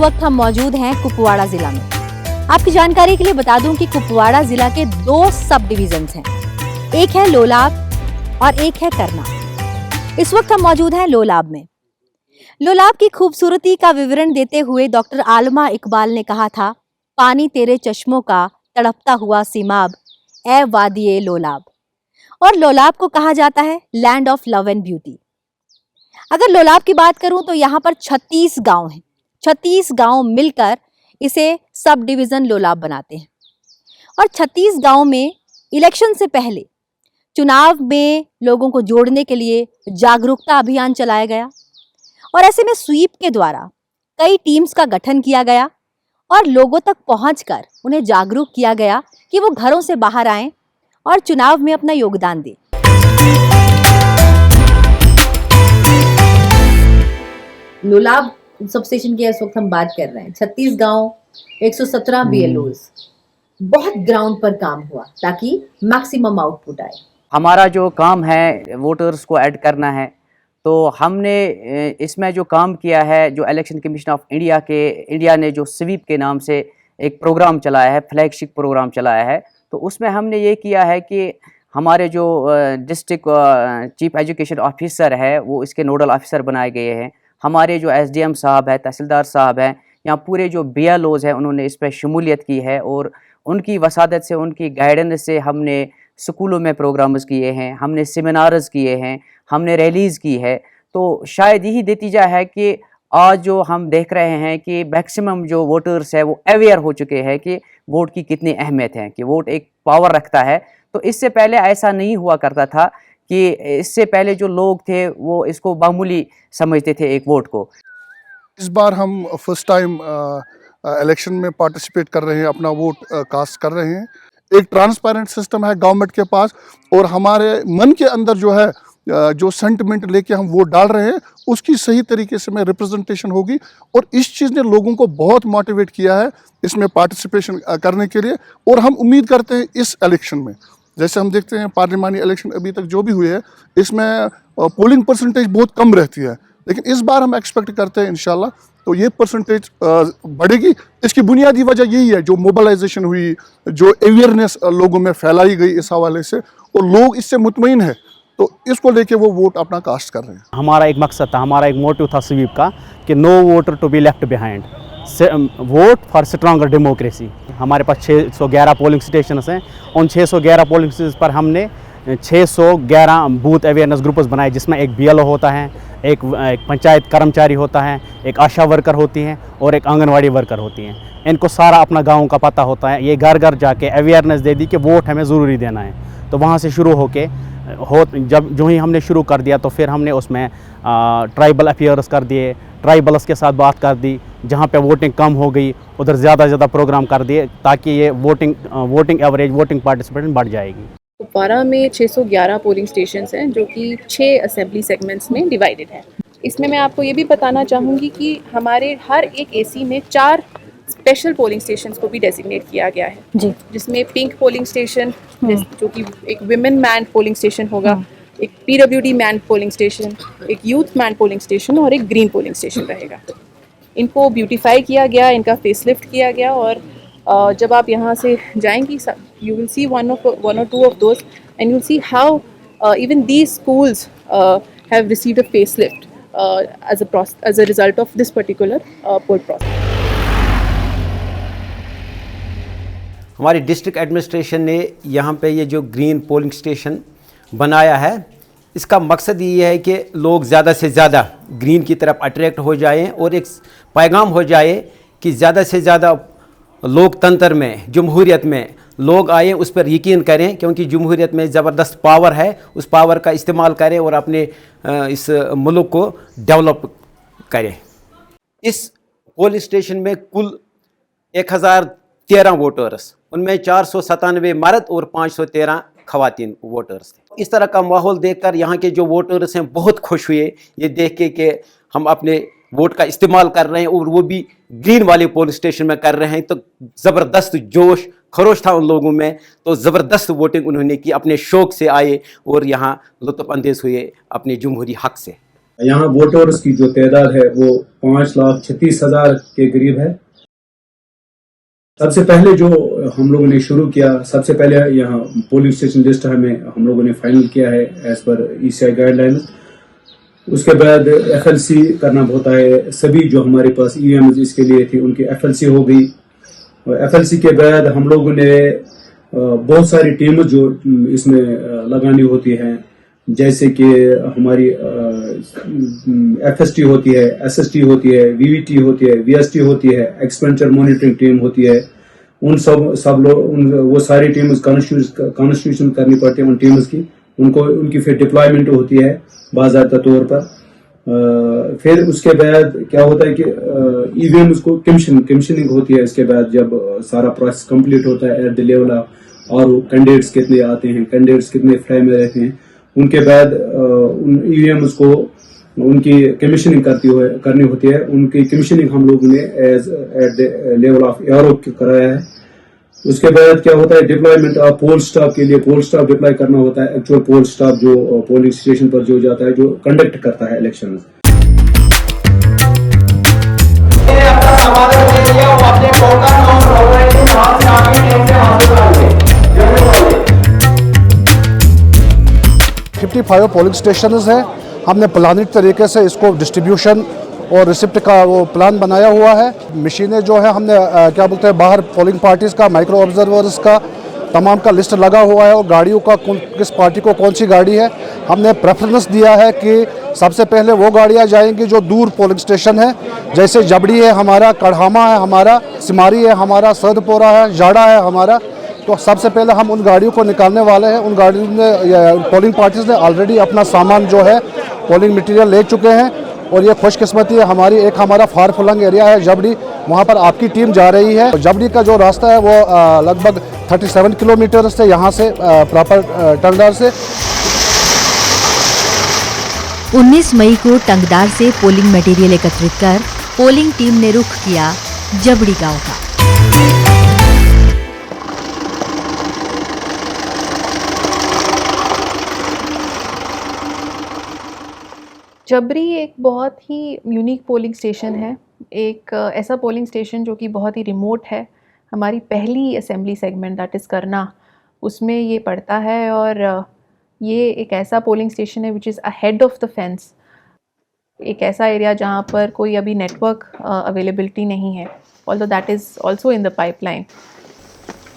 वक्त हम मौजूद हैं कुपवाड़ा जिला में। आपकी जानकारी के लिए बता दूं कि कुपवाड़ा जिला के 2 सब डिविजन्स हैं, एक है लोलाब और एक है करना। इस वक्त हम मौजूद हैं लोलाब में। लोलाब की खूबसूरती का विवरण देते हुए डॉक्टर आलमा इकबाल ने कहा था, पानी तेरे चश्मों का तड़पता हुआ सीमाब ए वादिये लोलाब। और लोलाब को कहा जाता है land of love and beauty. अगर लोलाब की बात करूं तो यहाँ पर 36 गांव हैं। 36 गांव मिलकर इसे सब डिवीजन लोलाब बनाते हैं। और 36 गांव में इलेक्शन से पहले चुनाव में लोगों को जोड़ने के लिए जागरूकता अभियान चलाया गया और ऐसे में स्वीप के द्वारा कई टीम्स का गठन किया गया और लोगों तक पहुंचकर उन्हें जागरूक किया गया कि वो घरों से बाहर आएं और चुनाव में अपना योगदान दें। लोलाब सब स्टेशन की इस वक्त हम बात कर रहे हैं। 36 गांव, 117 बीएलओज, बहुत ग्राउंड पर काम हुआ ताकि मैक्सिमम आउटपुट आए। हमारा जो काम है वोटर्स को ऐड करना है, तो हमने इसमें जो काम किया है, जो इलेक्शन कमीशन ऑफ इंडिया ने जो स्वीप के नाम से एक प्रोग्राम चलाया है, फ्लैगशिप प्रोग्राम चलाया है, तो उसमें हमने ये किया है कि हमारे जो डिस्ट्रिक्ट चीफ एजुकेशन ऑफिसर है वो इसके नोडल ऑफिसर बनाए गए हैं। हमारे जो एसडीएम साहब है, तहसीलदार साहब हैं, यहाँ पूरे जो बीएलओज हैं उन्होंने इस पर शमूलियत की है और उनकी वसादत से, उनकी गाइडेंस से हमने स्कूलों में प्रोग्राम्स किए हैं, हमने सेमिनार्स किए हैं, हमने रैलीज़ की है। तो शायद यही नतीजा है कि आज जो हम देख रहे हैं कि मैक्सिमम जो वोटर्स है वो अवेयर हो चुके हैं कि वोट की कितनी अहमियत है, कि वोट एक पावर रखता है। तो इससे पहले ऐसा नहीं हुआ करता था कि इससे पहले जो लोग थे वो इसको मामूली समझते थे एक वोट को। इस बार हम फर्स्ट टाइम इलेक्शन में पार्टिसिपेट कर रहे हैं, अपना वोट कास्ट कर रहे हैं। एक ट्रांसपेरेंट सिस्टम है गवर्नमेंट के पास और हमारे मन के अंदर जो है जो सेंटिमेंट लेके हम वोट डाल रहे हैं उसकी सही तरीके से में रिप्रेजेंटेशन होगी और इस चीज़ ने लोगों को बहुत मोटिवेट किया है इसमें पार्टिसिपेशन करने के लिए। और हम उम्मीद करते हैं इस इलेक्शन में, जैसे हम देखते हैं पार्लियामानी इलेक्शन अभी तक जो भी हुए है इसमें पोलिंग परसेंटेज बहुत कम रहती है, लेकिन इस बार हम एक्सपेक्ट करते हैं इंशाल्लाह तो ये परसेंटेज बढ़ेगी। इसकी बुनियादी वजह यही है जो मोबिलाइजेशन हुई, जो अवेयरनेस लोगों में फैलाई गई इस हवाले से, और लोग इससे मुतमईन है तो इसको लेके वो वोट अपना कास्ट कर रहे हैं। हमारा एक मकसद था, हमारा एक मोटिव था स्वीप का कि no voter to be left behind, vote for stronger democracy. हमारे पास 611 पोलिंग स्टेशन हैं। उन 611 पोलिंग स्टेशन पर हमने 611 बूथ अवेयरनेस ग्रुप्स बनाए, जिसमें एक बीएलओ होता है, एक पंचायत कर्मचारी होता है, एक आशा वर्कर होती हैं और एक आंगनवाड़ी वर्कर होती हैं। इनको सारा अपना गांव का पता होता है। ये घर घर जाके अवेयरनेस दे दी कि वोट हमें ज़रूरी देना है। तो वहाँ से शुरू होके जब जो ही हमने शुरू कर दिया तो फिर हमने उसमें ट्राइबल अफेयर्स कर दिए, ट्राइबल्स के साथ बात कर दी, जहाँ पे वोटिंग कम हो गई उधर ज़्यादा से ज़्यादा प्रोग्राम कर दिए ताकि ये वोटिंग एवरेज, वोटिंग पार्टिसिपेशन बढ़ जाएगी। कुपवाड़ा में 611 पोलिंग स्टेशंस हैं जो कि 6 असेंबली सेगमेंट्स में डिवाइडेड है। इसमें मैं आपको ये भी बताना चाहूँगी कि हमारे हर एक एसी में 4 स्पेशल पोलिंग स्टेशंस को भी डेजिग्नेट किया गया है जी, जिसमें पिंक पोलिंग स्टेशन जो कि एक विमेन मैन पोलिंग स्टेशन होगा, एक पीडब्ल्यूडी मैन पोलिंग स्टेशन, एक यूथ मैन पोलिंग स्टेशन और एक ग्रीन पोलिंग स्टेशन रहेगा। इनको ब्यूटीफाई किया गया, इनका फेसलिफ्ट किया गया और जब आप यहाँ से जाएंगी you will see one or two of those and you'll see how even these schools have received a facelift as a result of this particular poll process. हमारी डिस्ट्रिक्ट एडमिनिस्ट्रेशन ने यहाँ पे ये जो ग्रीन पोलिंग स्टेशन बनाया है, इसका मकसद ये है कि लोग ज़्यादा से ज़्यादा ग्रीन की तरफ अट्रैक्ट हो जाएं और एक पैगाम हो जाए कि ज़्यादा से ज़्यादा लोकतंत्र में, जमहूरियत में लोग आए, उस पर यकीन करें, क्योंकि जमहूरियत में ज़बरदस्त पावर है, उस पावर का इस्तेमाल करें और अपने इस मुल्क को डेवलप करें। इस पोलिंग स्टेशन में कुल 1013 वोटर्स, उनमें 497 मर्द और 513 खवातीन वोटर्स थे। इस तरह का माहौल देखकर यहाँ के जो वोटर्स हैं बहुत खुश हुए ये देख के कि हम अपने वोट का इस्तेमाल कर रहे हैं और वो भी ग्रीन वाले पोलिंग स्टेशन में कर रहे हैं। तो ज़बरदस्त जोश खरोश था उन लोगों में, तो ज़बरदस्त वोटिंग उन्होंने की, अपने शौक़ से आए और यहाँ लुत्फ़ अंदेज़ हुए अपने जमहूरी हक़ से। यहाँ वोटर्स की जो तादाद है वो 5,36,000 के करीब है। सबसे पहले जो हम लोगों ने शुरू किया, सबसे पहले यहाँ पोलिंग स्टेशन लिस्ट हम लोगों ने फाइनल किया है एज पर ECI गाइडलाइन। उसके बाद FLC करना होता है, सभी जो हमारे पास EVM इसके लिए थी उनकी FLC हो गई। और FLC के बाद हम लोगों ने बहुत सारी टीम जो इसमें लगानी होती हैं, जैसे कि हमारी FST होती है, SST होती है, VVT होती है, VST होती है, एक्सपेंडिचर मॉनिटरिंग टीम होती है। उन सब लोग वो सारी टीम्स कॉन्स्टिट्यूशन करनी पड़ती है उन टीम्स की, उनकी फिर डिप्लॉयमेंट होती है बाज़ाब्ता तौर पर। फिर उसके बाद क्या होता है कि EVM को कमीशनिंग होती है। इसके बाद जब सारा प्रोसेस कंप्लीट होता है एट द लेवल ऑफ, और कैंडिडेट्स कितने आते हैं, कैंडिडेट्स कितने फ्राई में रहते हैं, उनके बाद उन EVM को उनकी कमीशनिंग करनी होती है। उनकी कमीशनिंग हम लोगों ने at the level of ARO कराया है। उसके बाद क्या होता है, डिप्लॉयमेंट ऑफ पोल स्टाफ के लिए पोल स्टाफ डिप्लॉय करना होता है। एक्चुअल पोल स्टाफ जो पोलिंग स्टेशन पर जो जाता है, जो कंडक्ट करता है इलेक्शन। $55 पोलिंग स्टेशन है। हमने प्लानिंग तरीके से इसको डिस्ट्रीब्यूशन और रिसिप्ट का वो प्लान बनाया हुआ है। मशीनें जो है हमने क्या बोलते हैं, बाहर पोलिंग पार्टीज़ का, माइक्रो ऑब्जर्वर्स का, तमाम का लिस्ट लगा हुआ है, और गाड़ियों का किस पार्टी को कौन सी गाड़ी है। हमने प्रेफरेंस दिया है कि सबसे पहले वो गाड़ियां जाएंगी जो दूर पोलिंग स्टेशन है, जैसे जबड़ी है हमारा, कढ़ामा है हमारा, सिमारी है हमारा, सदपोरा है, जाड़ा है हमारा। तो सबसे पहले हम उन गाड़ियों को निकालने वाले हैं। उन गाड़ियों ने पोलिंग पार्टीज़ ने ऑलरेडी अपना सामान जो है पोलिंग मटीरियल ले चुके हैं। और ये खुशकिस्मती है हमारी, एक हमारा फार फलंग एरिया है जबड़ी, वहाँ पर आपकी टीम जा रही है। जबड़ी का जो रास्ता है वो लगभग 37 किलोमीटर से यहाँ से प्रॉपर टंगदार से। 19 मई को टंगदार से पोलिंग मटेरियल एकत्रित कर पोलिंग टीम ने रुख किया जबड़ी गांव का। जबरी एक बहुत ही यूनिक पोलिंग स्टेशन है। एक ऐसा पोलिंग स्टेशन जो कि बहुत ही रिमोट है। हमारी पहली असेंबली सेगमेंट दैट इज़ करना, उसमें ये पड़ता है। और ये एक ऐसा पोलिंग स्टेशन है which is ahead of the fence. एक ऐसा एरिया जहाँ पर कोई अभी नेटवर्क अवेलेबिलिटी नहीं है, although that is also in the pipeline.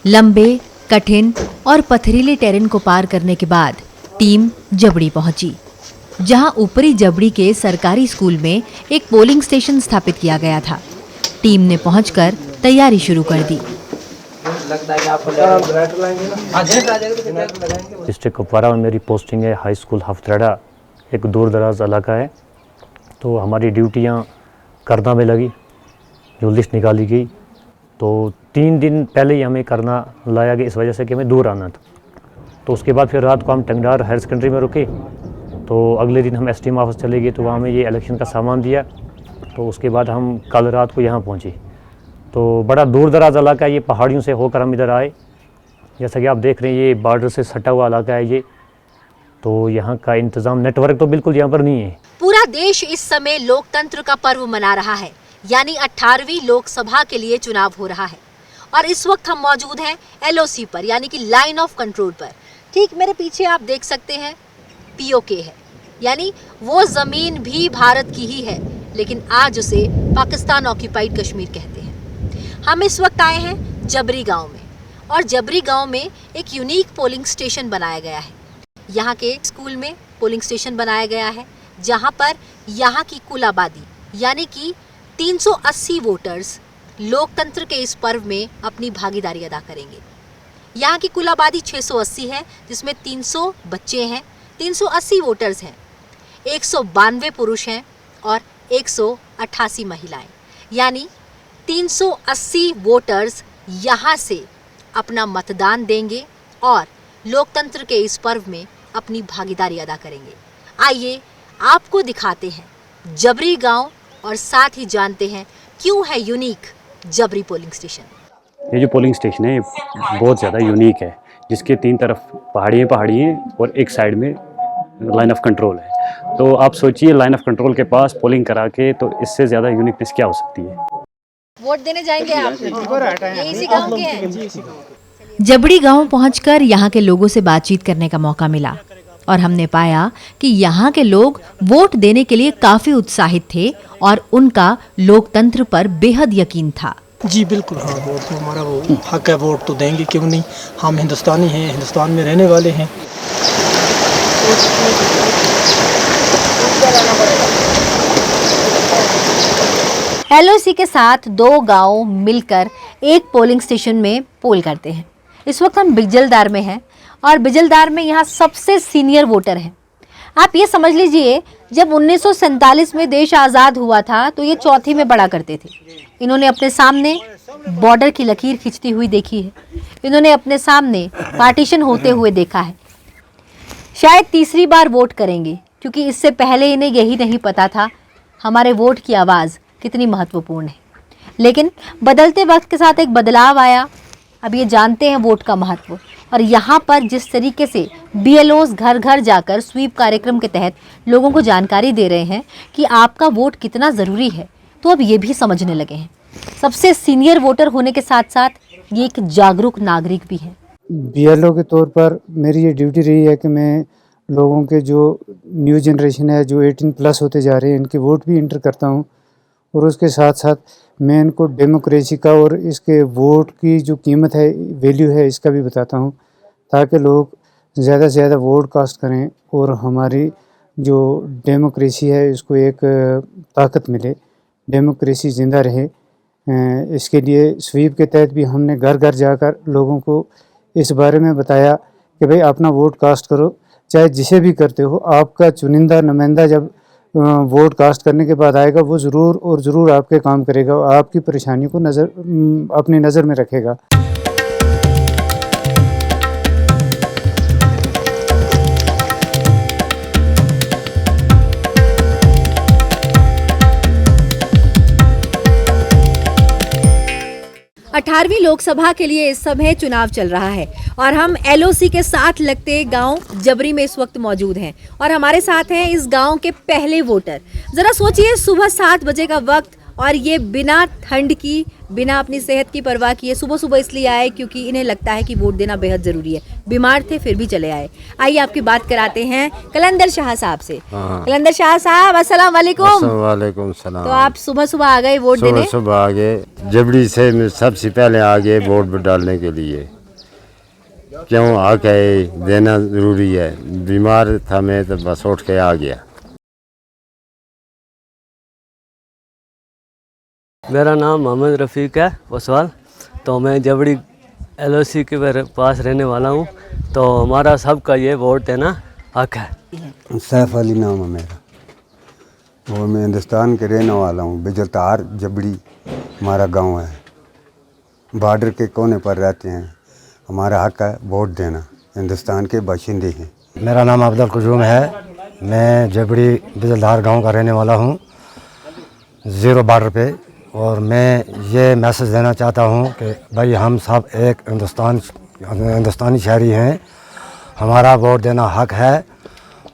लंबे, कठिन और पथरीले टेरेन को पार करने के बाद टीम जबड़ी पहुंची, जहां ऊपरी जबड़ी के सरकारी स्कूल में एक पोलिंग स्टेशन स्थापित किया गया था। टीम ने पहुंचकर तैयारी शुरू कर दी। डिस्ट्रिक्ट कुपवारा में मेरी पोस्टिंग है। हाई स्कूल हफ्तरेड़ा एक दूर दराज इलाका है, तो हमारी ड्यूटियां करना में लगी। जो लिस्ट निकाली गई तो 3 दिन पहले ही हमें करना लाया गया, इस वजह से कि हमें दूर आना था। तो उसके बाद फिर रात को हम टंगडार हायर सेकेंडरी में रुके। तो अगले दिन हम SDM ऑफिस चले गए, तो वहाँ हमें ये इलेक्शन का सामान दिया। तो उसके बाद हम कल रात को यहाँ पहुँचे। तो बड़ा दूर दराज इलाका है, ये पहाड़ियों से होकर हम इधर आए। जैसा कि आप देख रहे हैं ये बॉर्डर से सटा हुआ इलाका है ये। तो यहाँ का इंतज़ाम, नेटवर्क तो बिल्कुल यहाँ पर नहीं है। पूरा देश इस समय लोकतंत्र का पर्व मना रहा है, यानी 18वीं लोकसभा के लिए चुनाव हो रहा है। और इस वक्त हम मौजूद हैं LOC पर, यानी कि लाइन ऑफ कंट्रोल पर। ठीक मेरे पीछे आप देख सकते हैं POK है, यानी वो जमीन भी भारत की ही है, लेकिन आज उसे पाकिस्तान ऑक्यूपाइड कश्मीर कहते हैं। हम इस वक्त आए हैं जबरी गांव में, और जबरी गांव में एक यूनिक पोलिंग स्टेशन बनाया गया है। यहाँ के स्कूल में पोलिंग स्टेशन बनाया गया है, जहाँ पर यहाँ की कुल आबादी यानी कि 380 वोटर्स लोकतंत्र के इस पर्व में अपनी भागीदारी अदा करेंगे। यहाँ की कुल आबादी 680 है, जिसमें 300 बच्चे हैं, 380 वोटर्स हैं, 192 पुरुष हैं और 188 महिलाएं, यानी 380 वोटर्स यहाँ से अपना मतदान देंगे और लोकतंत्र के इस पर्व में अपनी भागीदारी अदा करेंगे। आइए आपको दिखाते हैं जबरी गांव और साथ ही जानते हैं क्यों है यूनिक जबरी पोलिंग स्टेशन। ये जो पोलिंग स्टेशन है ये बहुत ज़्यादा यूनिक है, जिसके 3 तरफ पहाड़ियाँ और एक साइड में लाइन ऑफ कंट्रोल है। तो आप सोचिए लाइन ऑफ कंट्रोल के पास पोलिंग करा के, तो इससे ज़्यादा यूनिकनेस क्या हो सकती है। वोट देने जाएंगे आप? ये इसी गांव के हैं। जबड़ी गांव पहुंचकर यहाँ के लोगों से बातचीत करने का मौका मिला और हमने पाया कि यहाँ के लोग वोट देने के लिए काफी उत्साहित थे और उनका लोकतंत्र पर बेहद यकीन था। जी बिल्कुल, हाँ, वोट तो हमारा वो हक है, वोट तो देंगे, क्यों नहीं। हम हिंदुस्तानी हैं, हिंदुस्तान में रहने वाले हैं। एलओसी के साथ 2 गांव मिलकर एक पोलिंग स्टेशन में पोल करते हैं। इस वक्त हम बिजलदार में हैं और बिजलदार में यहाँ सबसे सीनियर वोटर हैं। आप ये समझ लीजिए, जब 1947 में देश आज़ाद हुआ था तो ये चौथी में पढ़ा करते थे। इन्होंने अपने सामने बॉर्डर की लकीर खींचती हुई देखी है, इन्होंने अपने सामने पार्टीशन होते हुए देखा है। शायद तीसरी बार वोट करेंगे, क्योंकि इससे पहले इन्हें यही नहीं पता था हमारे वोट की आवाज़ कितनी महत्वपूर्ण है। लेकिन बदलते वक्त के साथ एक बदलाव आया। अब ये जानते हैं वोट का महत्व, और यहाँ पर जिस तरीके से बीएलओज घर घर जाकर स्वीप कार्यक्रम के तहत लोगों को जानकारी दे रहे हैं कि आपका वोट कितना ज़रूरी है, तो अब ये भी समझने लगे हैं। सबसे सीनियर वोटर होने के साथ साथ ये एक जागरूक नागरिक भी है। बीएलओ के तौर पर मेरी ये ड्यूटी रही है कि मैं लोगों के जो न्यू जनरेशन है, जो 18+ होते जा रहे हैं, इनके वोट भी इंटर करता हूँ, और उसके साथ साथ मैं इनको डेमोक्रेसी का और इसके वोट की जो कीमत है, वैल्यू है, इसका भी बताता हूँ, ताकि लोग ज़्यादा से ज़्यादा वोट कास्ट करें और हमारी जो डेमोक्रेसी है इसको एक ताकत मिले, डेमोक्रेसी ज़िंदा रहे। इसके लिए स्वीप के तहत भी हमने घर घर जाकर लोगों को इस बारे में बताया कि भाई अपना वोट कास्ट करो, चाहे जिसे भी करते हो। आपका चुनिंदा नुमाइंदा जब वोट कास्ट करने के बाद आएगा, वो ज़रूर और ज़रूर आपके काम करेगा, आपकी परेशानी को अपनी नज़र में रखेगा। अठारहवीं लोकसभा के लिए इस समय चुनाव चल रहा है और हम एलओसी के साथ लगते गांव जबरी में इस वक्त मौजूद हैं और हमारे साथ हैं इस गांव के पहले वोटर। जरा सोचिए, सुबह 7 बजे का वक्त और ये बिना ठंड की, बिना अपनी सेहत की परवाह किए सुबह सुबह इसलिए आए क्योंकि इन्हें लगता है कि वोट देना बेहद ज़रूरी है। बीमार थे फिर भी चले आए। आइए आपकी बात कराते हैं कलंदर शाह साहब से। कलंदर शाह साहब, अस्सलाम वालेकुम। वालेकुम सलाम। तो आप सुबह सुबह आ गए वोट देने? सुबह आ गए, जबड़ी से सबसे पहले आ गए वोट डालने के लिए। क्यों हक है, देना ज़रूरी है। बीमार था मैं तो बस उठ के आ गया। मेरा नाम मोहम्मद रफ़ीक है वसवाल। तो मैं जबड़ी एलओसी के पास रहने वाला हूँ। तो हमारा सबका ये वोट देना हक है। सैफ अली नाम है मेरा और मैं हिंदुस्तान के रहने वाला हूँ। बिजलतार जबड़ी हमारा गांव है, बॉर्डर के कोने पर रहते हैं। हमारा हक है वोट देना, हिंदुस्तान के बाशिंदे हैं। मेरा नाम अब्दुल कुजूम है, मैं जबड़ी बिजलदार गांव का रहने वाला हूँ, 0 बॉर्डर पे। और मैं ये मैसेज देना चाहता हूँ कि भाई हम सब एक हिंदुस्तानी शहरी हैं, हमारा वोट देना हक है।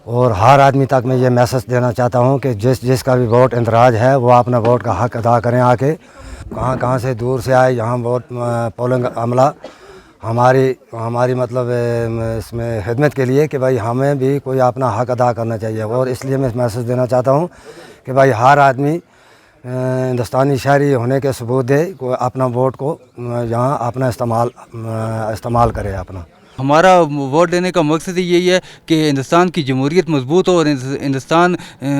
और हर आदमी तक मैं ये मैसेज देना चाहता हूँ कि जिसका भी वोट इंतराज है वो अपना वोट का हक अदा करें। आके कहाँ से दूर से आए यहाँ वोट पोलिंग अमला हमारी मतलब इसमें खिदमत के लिए कि भाई हमें भी कोई अपना हक अदा करना चाहिए। और इसलिए मैं मैसेज देना चाहता हूँ कि भाई हर आदमी हिंदुस्तानी शहरी होने के सबूत दे, अपना वोट को यहाँ अपना इस्तेमाल करे अपना। हमारा वोट देने का मकसद ही यही है कि हिंदुस्तान की जमहूरियत मजबूत हो और हिंदुस्तान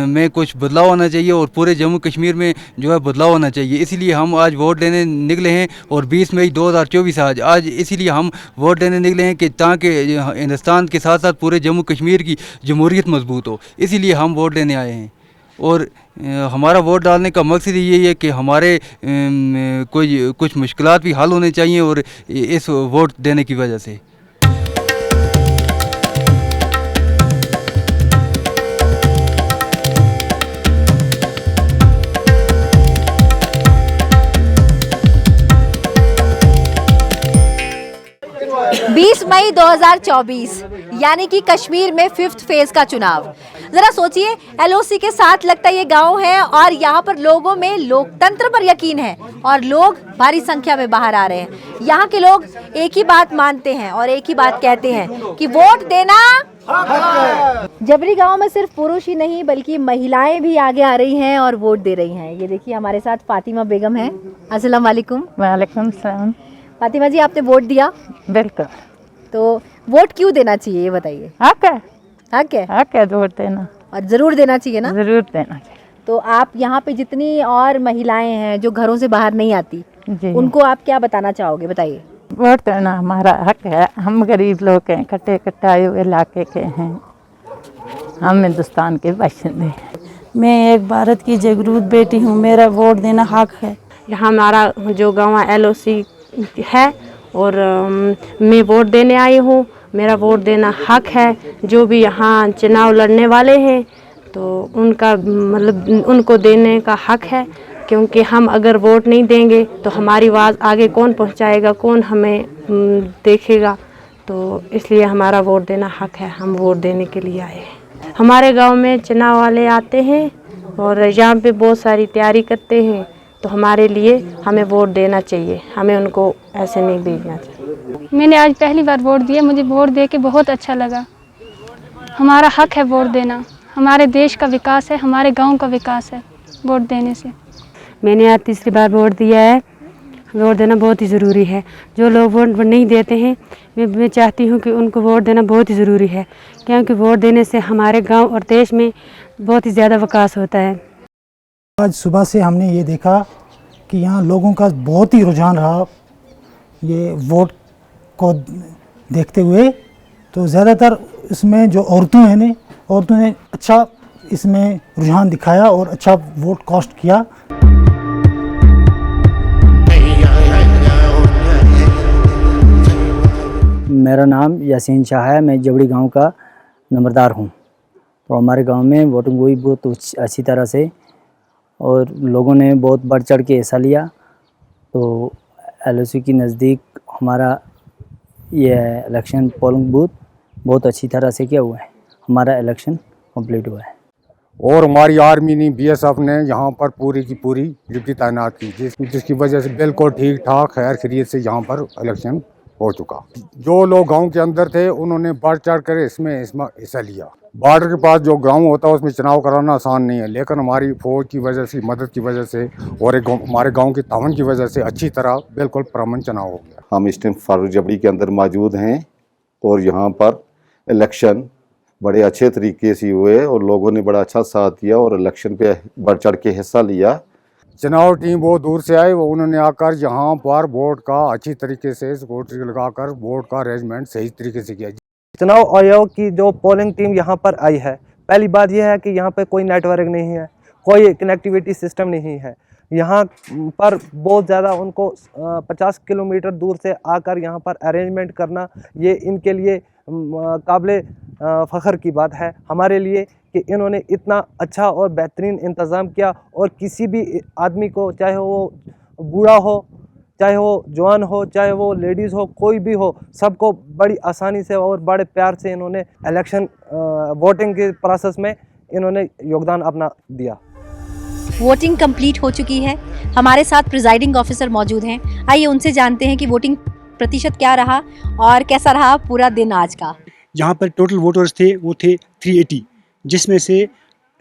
में कुछ बदलाव होना चाहिए और पूरे जम्मू कश्मीर में जो है बदलाव होना चाहिए। इसीलिए हम आज वोट देने निकले हैं और 20 मई 2024 आज इसीलिए हम वोट देने निकले हैं कि ताकि हिंदुस्तान के साथ साथ पूरे जम्मू कश्मीर की जमहूरियत मजबूत हो। इसीलिए हम वोट देने आए हैं और हमारा वोट डालने का मकसद यही है कि हमारे कुछ मुश्किलात भी हल होने चाहिए और इस वोट देने की वजह से। बीस मई 2024 यानी कि कश्मीर में 5th फेज का चुनाव। जरा सोचिए, एलओसी के साथ लगता ये गांव है और यहाँ पर लोगों में लोकतंत्र पर यकीन है और लोग भारी संख्या में बाहर आ रहे हैं। यहाँ के लोग एक ही बात मानते हैं और एक ही बात कहते हैं कि वोट देना। जबरी गांव में सिर्फ पुरुष ही नहीं बल्कि महिलाएं भी आगे आ रही हैं और वोट दे रही हैं। ये देखिए हमारे साथ फातिमा बेगम है। अस्सलाम वालेकुम। वालेकुम सलाम। फातिमा जी, आपने वोट दिया? बिल्कुल। तो वोट क्यों देना चाहिए ये बताइए। हक है, हक है, हक है वोट देना, और जरूर देना चाहिए ना? जरूर देना चाहिए। तो आप यहाँ पे जितनी और महिलाएं हैं जो घरों से बाहर नहीं आती, उनको आप क्या बताना चाहोगे, बताइए। वोट देना हमारा हक है। हम गरीब लोग हैं, कट्टे कट्टाए हुए इलाके के हैं, हम हिंदुस्तान के बाशिंदे हैं। मैं एक भारत की जागरूक बेटी हूँ, मेरा वोट देना हक है। यहाँ हमारा जो गाँव एलओसी है और मैं वोट देने आई हूँ। मेरा वोट देना हक है। जो भी यहाँ चुनाव लड़ने वाले हैं तो उनका मतलब उनको देने का हक है, क्योंकि हम अगर वोट नहीं देंगे तो हमारी आवाज़ आगे कौन पहुँचाएगा, कौन हमें देखेगा। तो इसलिए हमारा वोट देना हक है। हम वोट देने के लिए आए हैं। हमारे गांव में चुनाव वाले आते हैं और यहाँ पे बहुत सारी तैयारी करते हैं, तो हमारे लिए हमें वोट देना चाहिए, हमें उनको ऐसे नहीं भेजना चाहिए। मैंने आज पहली बार वोट दिया, मुझे वोट दे के बहुत अच्छा लगा। हमारा हक है वोट देना, हमारे देश का विकास है, हमारे गांव का विकास है वोट देने से। मैंने आज तीसरी बार वोट दिया है। वोट देना बहुत ही ज़रूरी है। जो लोग वोट नहीं देते हैं, मैं चाहती हूँ कि उनको वोट देना बहुत ही ज़रूरी है, क्योंकि वोट देने से हमारे गांव और देश में बहुत ही ज़्यादा विकास होता है। आज सुबह से हमने ये देखा कि यहाँ लोगों का बहुत ही रुझान रहा ये वोट को देखते हुए। तो ज़्यादातर इसमें जो औरतों हैं ने औरतों ने अच्छा इसमें रुझान दिखाया और अच्छा वोट कास्ट किया। मेरा नाम यासीन शाह है, मैं जबड़ी गांव का नंबरदार हूं। तो हमारे गांव में वोटिंग हुई बहुत अच्छी तरह से और लोगों ने बहुत बढ़ चढ़ के हिस्सा लिया। तो एलओसी के नज़दीक हमारा ये इलेक्शन पोलिंग बूथ बहुत अच्छी तरह से किया हुआ है। हमारा इलेक्शन कंप्लीट हुआ है और हमारी आर्मी ने बीएसएफ ने यहाँ पर पूरी की पूरी ड्यूटी तैनात की, जिसकी वजह से बिल्कुल ठीक ठाक खैर खैरियत से यहाँ पर इलेक्शन हो चुका। जो लोग गांव के अंदर थे उन्होंने बढ़ चढ़ कर इसमें हिस्सा लिया। बॉर्डर के पास जो गांव होता है उसमें चुनाव कराना आसान नहीं है, लेकिन हमारी फौज की वजह से, मदद की वजह से और हमारे गांव की तावन की वजह से अच्छी तरह बिल्कुल परमन चुनाव हो गया। हम इस टाइम फारूक जबड़ी के अंदर मौजूद हैं और यहाँ पर इलेक्शन बड़े अच्छे तरीके से हुए और लोगों ने बड़ा अच्छा साथ दिया और इलेक्शन पे बढ़ चढ़ के हिस्सा लिया। चुनाव टीम बहुत दूर से आई, वो उन्होंने आकर यहाँ पर वोट का अच्छी तरीके से सिक्योरिटी लगाकर वोट का अरेंजमेंट सही तरीके से किया। चुनाव आयोग की जो पोलिंग टीम यहाँ पर आई है, पहली बात यह है कि यहाँ पर कोई नेटवर्क नहीं है, कोई कनेक्टिविटी सिस्टम नहीं है। यहाँ पर बहुत ज़्यादा उनको 50 किलोमीटर दूर से आकर यहाँ पर अरेंजमेंट करना, ये इनके लिए काबिले फ़ख्र की बात है हमारे लिए कि इन्होंने इतना अच्छा और बेहतरीन इंतज़ाम किया। और किसी भी आदमी को, चाहे वो बूढ़ा हो, चाहे वो जवान हो, चाहे वो लेडीज़ हो, कोई भी हो, सबको बड़ी आसानी से और बड़े प्यार से इन्होंने इलेक्शन वोटिंग के प्रोसेस में इन्होंने योगदान अपना दिया। वोटिंग कंप्लीट हो चुकी है। हमारे साथ प्रिजाइडिंग ऑफिसर मौजूद हैं। आइए उनसे जानते हैं कि वोटिंग प्रतिशत क्या रहा और कैसा रहा पूरा दिन आज का। यहाँ पर टोटल वोटर्स थे वो थे 380, जिसमें से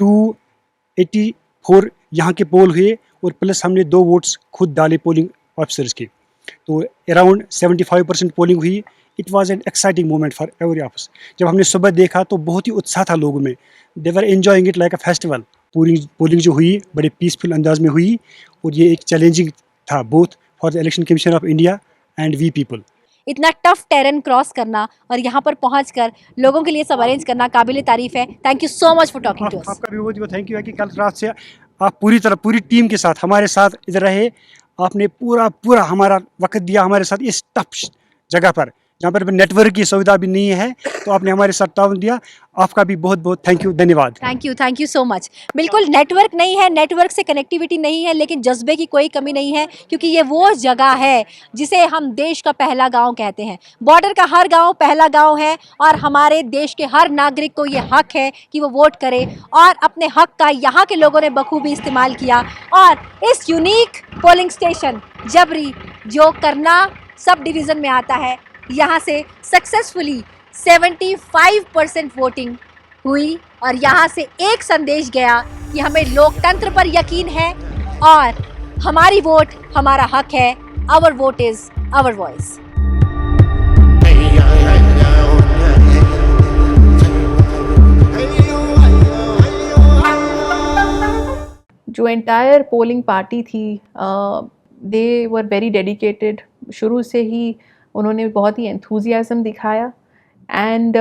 284 यहाँ के पोल हुए और प्लस हमने 2 वोट्स खुद डाले पोलिंग ऑफिसर्स के। तो अराउंड 75% पोलिंग हुई। It was an exciting moment for every of us. जब हमने सुबह देखा तो बहुत ही उत्साह था लोगों में। They were enjoying it like a festival. पूरी पोलिंग जो हुई बड़े पीसफुल अंदाज में हुई और ये एक चैलेंजिंग था both for the Election Commission of India and we people. इतना टफ टेरेन क्रॉस करना और यहाँ पर पहुँचकर लोगों के लिए सब अरेंज करना काबिल तारीफ है। Thank you so much for talking to us. आपका भी बहुत थैंक यू है कि कल रात से आप पूरी टीम के साथ हमारे साथ इधर रहे। आपने पूरा हमारा वक्त दिया हमारे साथ इस टफ जगह पर, जहाँ पर नेटवर्क की सुविधा भी नहीं है, तो आपने हमारे साथ ताउन दिया, आपका भी बहुत बहुत थैंक यू, धन्यवाद। Thank you so much. बिल्कुल नेटवर्क नहीं है, नेटवर्क से कनेक्टिविटी नहीं है, लेकिन जज्बे की कोई कमी नहीं है, क्योंकि ये वो जगह है जिसे हम देश का पहला गांव कहते हैं। बॉर्डर का हर गांव पहला गांव है और हमारे देश के हर नागरिक को ये हक है कि वो वोट करे, और अपने हक का यहाँ के लोगों ने बखूबी इस्तेमाल किया। और इस यूनिक पोलिंग स्टेशन जबरी, जो करना सब डिवीज़न में आता है, यहाँ से सक्सेसफुली 75% वोटिंग हुई और यहाँ से एक संदेश गया कि हमें लोकतंत्र पर यकीन है और हमारी वोट हमारा हक है। Our vote is our voice. जो एंटायर पोलिंग पार्टी थी, दे वर वेरी डेडिकेटेड। शुरू से ही उन्होंने बहुत ही एंथुजियाज़म दिखाया एंड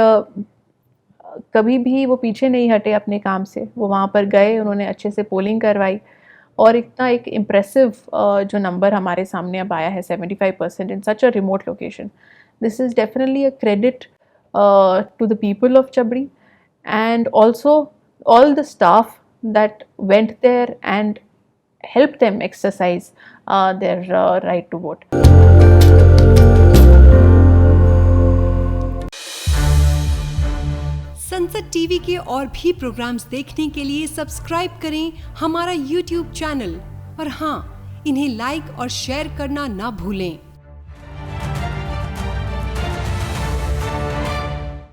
कभी भी वो पीछे नहीं हटे अपने काम से। वो वहाँ पर गए, उन्होंने अच्छे से पोलिंग करवाई और इतना एक इम्प्रेसिव जो नंबर हमारे सामने अब आया है 75% in such a remote location. This is definitely a credit to the people of Chabdi and also all the staff that went there and helped them exercise their right to vote. संसद TV के और भी programmes देखने के लिए subscribe करें हमारा YouTube channel और हाँ, इन्हें लाइक और शेयर करना ना भूलें।